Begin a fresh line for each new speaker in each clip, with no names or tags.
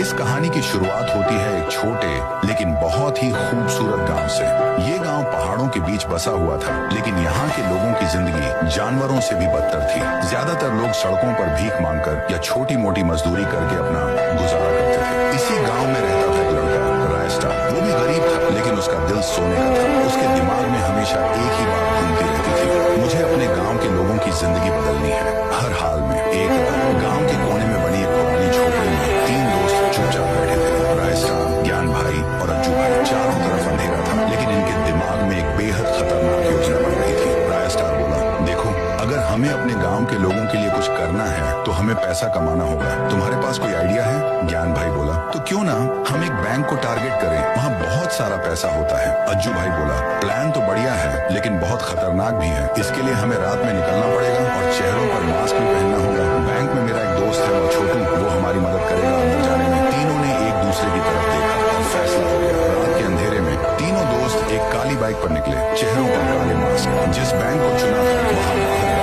इस कहानी की शुरुआत होती है एक छोटे लेकिन बहुत ही खूबसूरत गांव से। ये गांव पहाड़ों के बीच बसा हुआ था, लेकिन यहाँ के लोगों की जिंदगी जानवरों से भी बदतर थी। ज्यादातर लोग सड़कों पर भीख मांगकर या छोटी मोटी मजदूरी करके अपना गुजारा करते थे। इसी गाँव में रहता था एक लड़का, रायस्टार। वो भी गरीब था, लेकिन उसका दिल सोने का था। उसके दिमाग में हमेशा एक ही बात घूमती रहती थी, मुझे अपने गाँव के लोगों की जिंदगी बदलनी है हर हाल में। एक रात गाँव के कोने में बनी एक पुरानी झोपड़ी में 3 दोस्त चुपचाप बैठे थे। रायस्टार, ज्ञान भाई और अज्जू भाई। चारों तरफ अंधेरा था, लेकिन इनके दिमाग में एक बेहद खतरनाक योजना बन रही थी। रायस्टार बोला, देखो, अगर हमें अपने गांव के लोगों के लिए कुछ करना है तो हमें पैसा कमाना होगा। तुम्हारे पास कोई आइडिया है? ज्ञान भाई बोला, तो क्यों ना हम एक बैंक को टारगेट करें, वहाँ बहुत सारा पैसा होता है। अज्जू भाई बोला, प्लान तो बढ़िया है, लेकिन बहुत खतरनाक भी है। इसके लिए हमें रात में निकलना पड़ेगा और चेहरों पर मास्क भी पहनना होगा। बैंक में मेरा एक दोस्त है, वो छोटू, वो हमारी मदद करेगा अंदर जाने में। तीनों ने एक दूसरे की तरफ देखा और फैसला हो गया। रात के अंधेरे में तीनों दोस्त एक काली बाइक पर निकले, चेहरों पर काले मास्क। जिस बैंक को चुना था वहाँ बाहर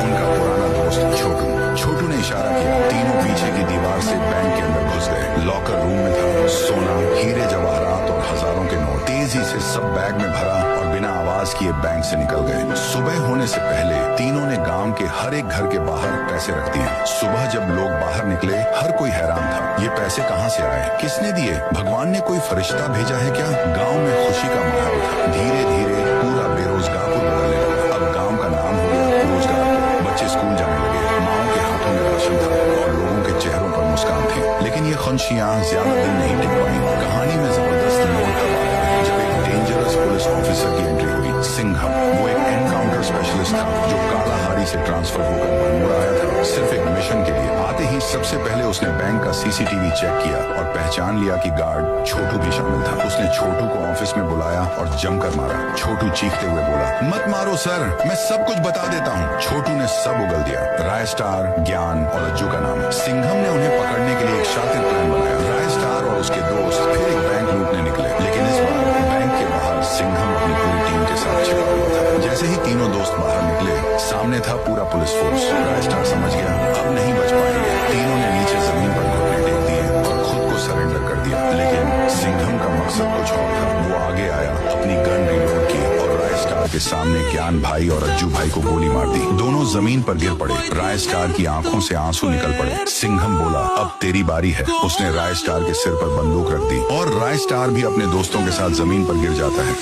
उनका पुराना दोस्त छोटू। छोटू ने इशारा किया, तीनों पीछे की दीवार से बैंक के अंदर घुस गए। लॉकर रूम में था सोना, हीरे जवाहरात और हजारों के नोट। तेजी से सब बैग में भरा और बिना आवाज किए बैंक से निकल गए। सुबह होने से पहले तीनों ने गांव के हर एक घर के बाहर पैसे रख दिए। सुबह जब लोग बाहर निकले, हर कोई हैरान था, ये पैसे कहाँ से आए, किसने दिए, भगवान ने कोई फरिश्ता भेजा है क्या? गाँव में खुशी का माहौल था। धीरे धीरे पूरा बेरोजगारपुर बदलने लगा। अब गाँव का नाम हो गया रोजगारपुर। बच्चे स्कूल जाने लगे, माओ के हाथों में राशन था और लोगों के चेहरों पर मुस्कान थी। लेकिन ये खुशियां ज्यादा दिन नहीं टिक पाई। कहानी में जबरदस्त मोड़ तब आया जब एक डेंजरस पुलिस ऑफिसर की एंट्री हुई। सिंघम, वो एक एनकाउंटर स्पेशलिस्ट था जो कालाहारी से ट्रांसफर होकर बरमूडा आया था, सिर्फ एक मिशन के लिए। आते ही सबसे पहले उसने बैंक का सीसीटीवी चेक किया और पहचान लिया कि गार्ड छोटू भी शामिल था। उसने छोटू को ऑफिस में बुलाया और जमकर मारा। छोटू चीखते हुए बोला, मत मारो सर, मैं सब कुछ बता देता हूँ। छोटू ने सब उगल दिया, रायस्टार, ज्ञान और अज्जू का नाम। सिंघम ने उन्हें पकड़ने के लिए एक शातिर प्लान बनाया। रायस्टार और उसके दोस्त फिर एक बैंक लूटने निकले, लेकिन इस बार बैंक के बाहर सिंघम अपनी पूरी टीम के साथ छिपा हुआ था। जैसे ही तीनों दोस्त बाहर निकले, सामने था पूरा पुलिस फोर्स। रायस्टार समझ गया, अब नहीं बच पाएंगे। तीनों ने नीचे जमीन पर घुटने टेक दिए और खुद को सरेंडर कर दिया। लेकिन सिंघम का मकसद कुछ और था। वो आगे आया, अपनी गन रिलोड की और रायस्टार के सामने ज्ञान भाई और अज्जू भाई को गोली मार दी। दोनों जमीन पर गिर पड़े। रायस्टार की आंखों से आंसू निकल पड़े। सिंघम बोला, अब तेरी बारी है। उसने रायस्टार के सिर पर बंदूक रख दी और रायस्टार भी अपने दोस्तों के साथ जमीन पर गिर जाता है।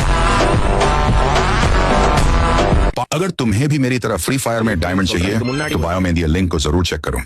अगर तुम्हें भी मेरी तरह फ्री फायर में डायमंड चाहिए तो बायो में दिए लिंक को जरूर चेक करो।